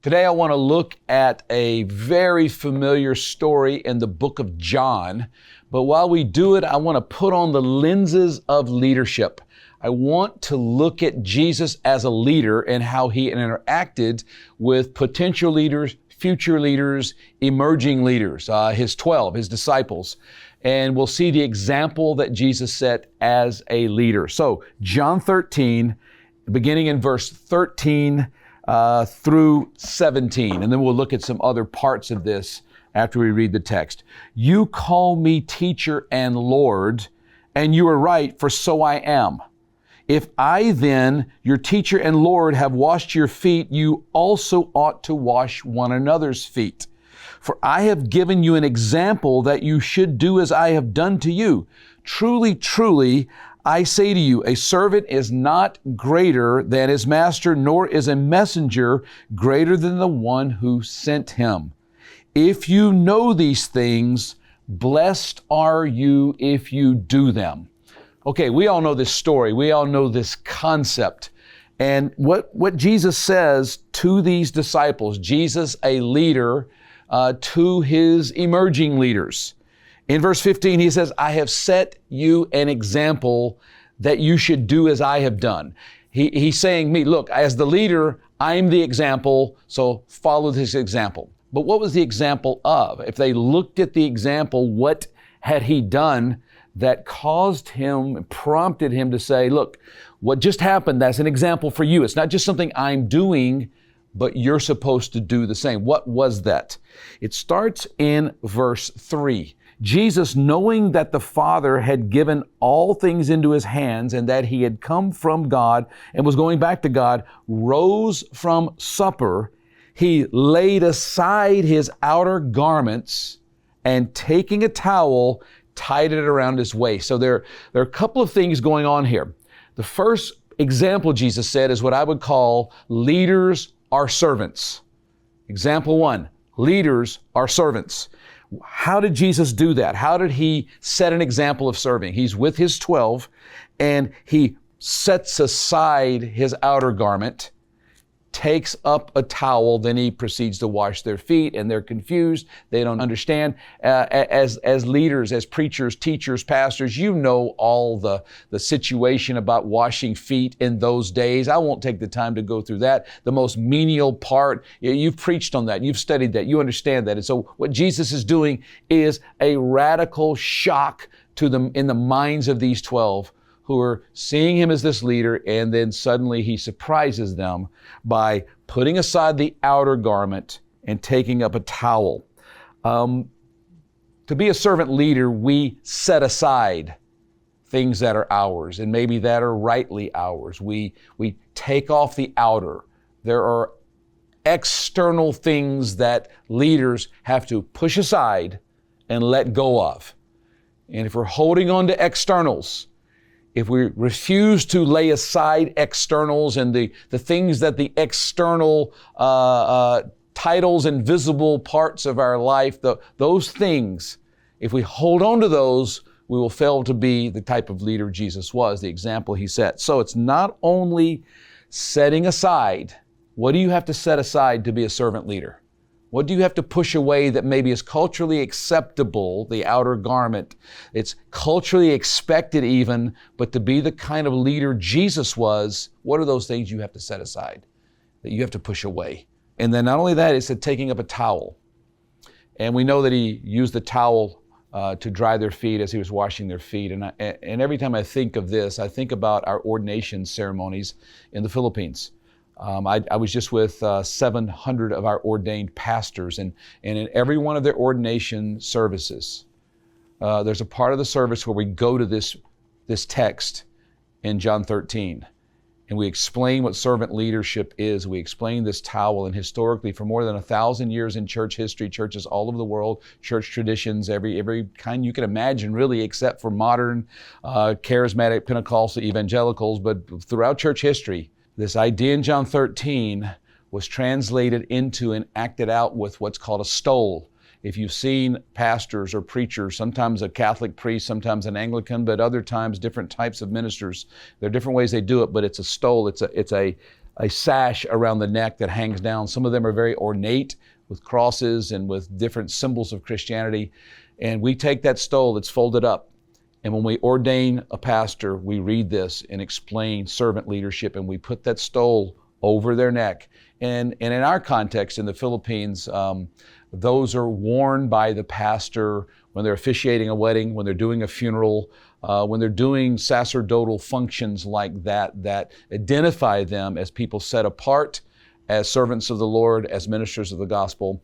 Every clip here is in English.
Today I want to look at a very familiar story in the book of John, but while we do it, I want to put on the lenses of leadership. I want to look at Jesus as a leader and how he interacted with potential leaders, future leaders, emerging leaders, his 12, his disciples. And we'll see the example that Jesus set as a leader. So John 13, beginning in verse 13, through 17. And then we'll look at some other parts of this after we read the text. You call me teacher and Lord, and you are right, for so I am. If I then, your teacher and Lord, have washed your feet, you also ought to wash one another's feet. For I have given you an example that you should do as I have done to you. Truly, truly, I say to you, a servant is not greater than his master, nor is a messenger greater than the one who sent him. If you know these things, blessed are you if you do them. Okay, we all know this story. We all know this concept. And what Jesus says to these disciples, Jesus, a leader, to his emerging leaders. In verse 15, he says, I have set you an example that you should do as I have done. He's saying, look, as the leader, I'm the example, so follow this example. But what was the example of? If they looked at the example, what had he done that caused him, prompted him to say, look, what just happened, that's an example for you. It's not just something I'm doing, but you're supposed to do the same. What was that? It starts in verse 3. Jesus, knowing that the Father had given all things into his hands and that he had come from God and was going back to God, rose from supper. He laid aside his outer garments and taking a towel, tied it around his waist. So there are a couple of things going on here. The first example Jesus said is what I would call leaders are servants. Example 1, leaders are servants. How did Jesus do that? How did he set an example of serving? He's with his 12 and he sets aside his outer garment, takes up a towel, then he proceeds to wash their feet, and they're confused. They don't understand. As leaders, as preachers, teachers, pastors, you know all the situation about washing feet in those days. I won't take the time to go through that. The most menial part, you've preached on that, you've studied that, you understand that. And so what Jesus is doing is a radical shock to them in the minds of these 12 who are seeing him as this leader, and then suddenly he surprises them by putting aside the outer garment and taking up a towel. To be a servant leader, we set aside things that are ours and maybe that are rightly ours. We take off the outer. There are external things that leaders have to push aside and let go of. And if we're holding on to externals, if we refuse to lay aside externals and the things that the external titles and visible parts of our life, those things, if we hold on to those, we will fail to be the type of leader Jesus was, the example he set. So it's not only setting aside. What do you have to set aside to be a servant leader? What do you have to push away that maybe is culturally acceptable, the outer garment? It's culturally expected even, but to be the kind of leader Jesus was, what are those things you have to set aside, that you have to push away? And then not only that, it's taking up a towel. And we know that he used the towel to dry their feet as he was washing their feet. And every time I think of this, I think about our ordination ceremonies in the Philippines. I was just with 700 of our ordained pastors, and in every one of their ordination services, there's a part of the service where we go to this text in John 13, and we explain what servant leadership is. We explain this towel, and historically, for more than 1,000 years in church history, churches all over the world, church traditions, every kind you can imagine, really, except for modern charismatic Pentecostal evangelicals, but throughout church history, this idea in John 13 was translated into and acted out with what's called a stole. If you've seen pastors or preachers, sometimes a Catholic priest, sometimes an Anglican, but other times different types of ministers, there are different ways they do it, but it's a stole. It's a a sash around the neck that hangs down. Some of them are very ornate with crosses and with different symbols of Christianity. And we take that stole that's folded up. And when we ordain a pastor, we read this and explain servant leadership, and we put that stole over their neck. And in our context in the Philippines, those are worn by the pastor when they're officiating a wedding, when they're doing a funeral, when they're doing sacerdotal functions like that, that identify them as people set apart as servants of the Lord, as ministers of the gospel.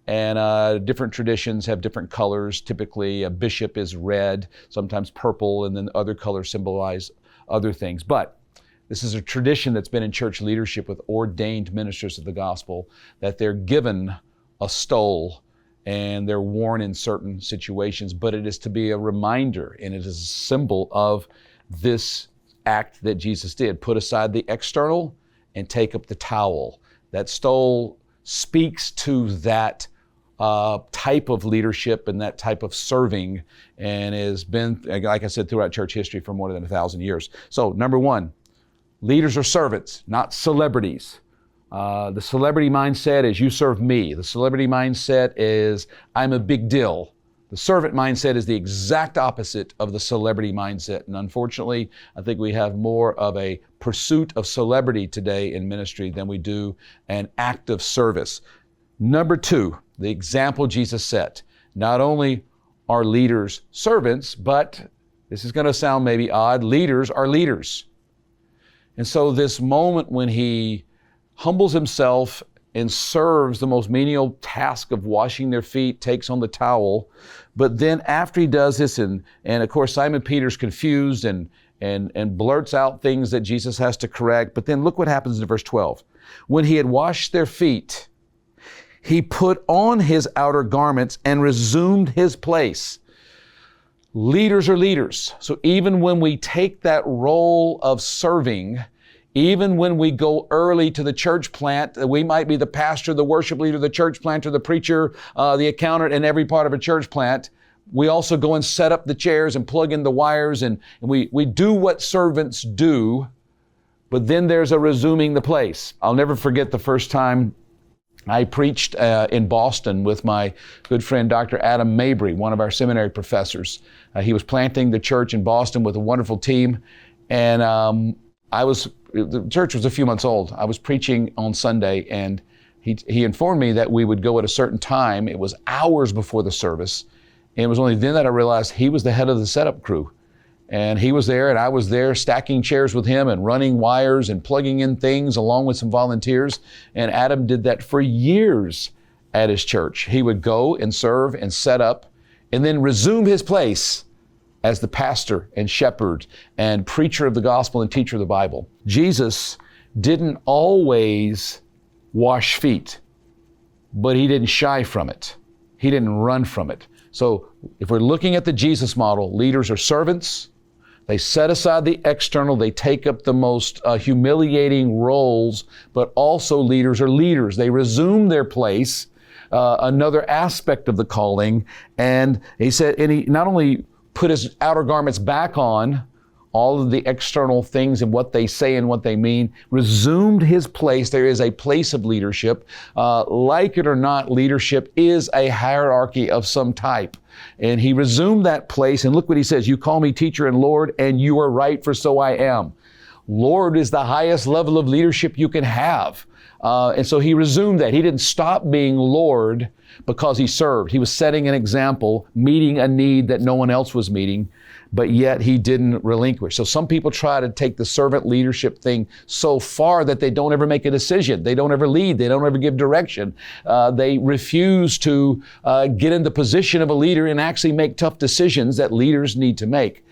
And different traditions have different colors. Typically, a bishop is red, sometimes purple, and then other colors symbolize other things. But this is a tradition that's been in church leadership with ordained ministers of the gospel, that they're given a stole and they're worn in certain situations. But it is to be a reminder, and it is a symbol of this act that Jesus did. Put aside the external and take up the towel. That stole speaks to that type of leadership and that type of serving, and has been, like I said, throughout church history for more than 1,000 years. So number one, leaders are servants, not celebrities. The celebrity mindset is you serve me. The celebrity mindset is I'm a big deal. The servant mindset is the exact opposite of the celebrity mindset. And unfortunately, I think we have more of a pursuit of celebrity today in ministry than we do an act of service. Number two, the example Jesus set. Not only are leaders servants, but this is going to sound maybe odd, leaders are leaders. And so this moment when he humbles himself and serves the most menial task of washing their feet, takes on the towel, but then after he does this, and of course Simon Peter's confused and blurts out things that Jesus has to correct, but then look what happens in verse 12. When he had washed their feet, he put on his outer garments and resumed his place. Leaders are leaders. So even when we take that role of serving, even when we go early to the church plant, we might be the pastor, the worship leader, the church planter, the preacher, the accountant in every part of a church plant. We also go and set up the chairs and plug in the wires, and we do what servants do, but then there's a resuming the place. I'll never forget the first time I preached in Boston with my good friend, Dr. Adam Mabry, one of our seminary professors. He was planting the church in Boston with a wonderful team. And the church was a few months old. I was preaching on Sunday, and he informed me that we would go at a certain time. It was hours before the service. And it was only then that I realized he was the head of the setup crew. And he was there, and I was there stacking chairs with him and running wires and plugging in things along with some volunteers. And Adam did that for years at his church. He would go and serve and set up and then resume his place as the pastor and shepherd and preacher of the gospel and teacher of the Bible. Jesus didn't always wash feet, but he didn't shy from it. He didn't run from it. So if we're looking at the Jesus model, leaders are servants. They set aside the external. They take up the most humiliating roles, but also leaders are leaders. They resume their place, another aspect of the calling. And he said, and he not only put his outer garments back on, all of the external things and what they say and what they mean, resumed his place. There is a place of leadership. Like it or not, leadership is a hierarchy of some type. And he resumed that place, and look what he says, you call me teacher and Lord, and you are right, for so I am. Lord is the highest level of leadership you can have. And so he resumed that. He didn't stop being Lord because he served. He was setting an example, meeting a need that no one else was meeting, but yet he didn't relinquish. So some people try to take the servant leadership thing so far that they don't ever make a decision. They don't ever lead. They don't ever give direction. They refuse to get in the position of a leader and actually make tough decisions that leaders need to make.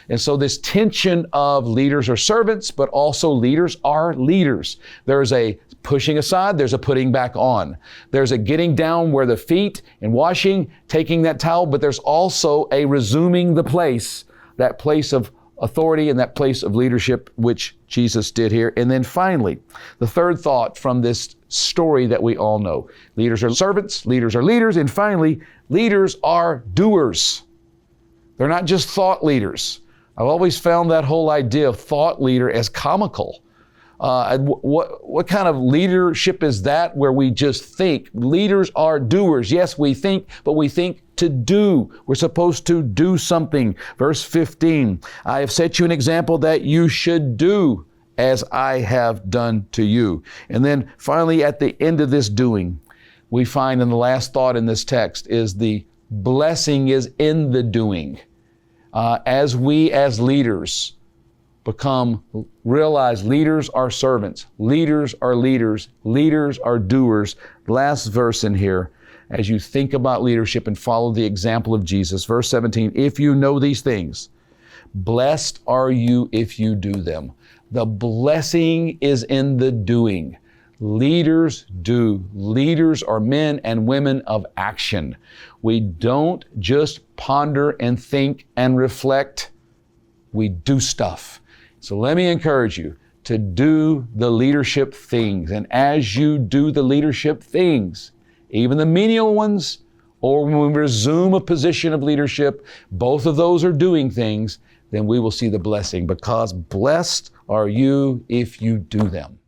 And so this tension of leaders are servants, but also leaders are leaders. There's a pushing aside, there's a putting back on. There's a getting down where the feet and washing, taking that towel, but there's also a resuming the place, that place of authority and that place of leadership, which Jesus did here. And then finally, the third thought from this story that we all know. Leaders are servants, leaders are leaders, and finally, leaders are doers. They're not just thought leaders. I've always found that whole idea of thought leader as comical. What kind of leadership is that where we just think? Leaders are doers. Yes, we think, but we think to do. We're supposed to do something. Verse 15, I have set you an example that you should do as I have done to you. And then finally, at the end of this doing, we find in the last thought in this text is the blessing is in the doing. As we as leaders realize leaders are servants, leaders are leaders, leaders are doers. Last verse in here, as you think about leadership and follow the example of Jesus, verse 17, if you know these things, blessed are you if you do them. The blessing is in the doing. Leaders do. Leaders are men and women of action. We don't just ponder and think and reflect. We do stuff. So let me encourage you to do the leadership things. And as you do the leadership things, even the menial ones, or when we resume a position of leadership, both of those are doing things, then we will see the blessing, because blessed are you if you do them.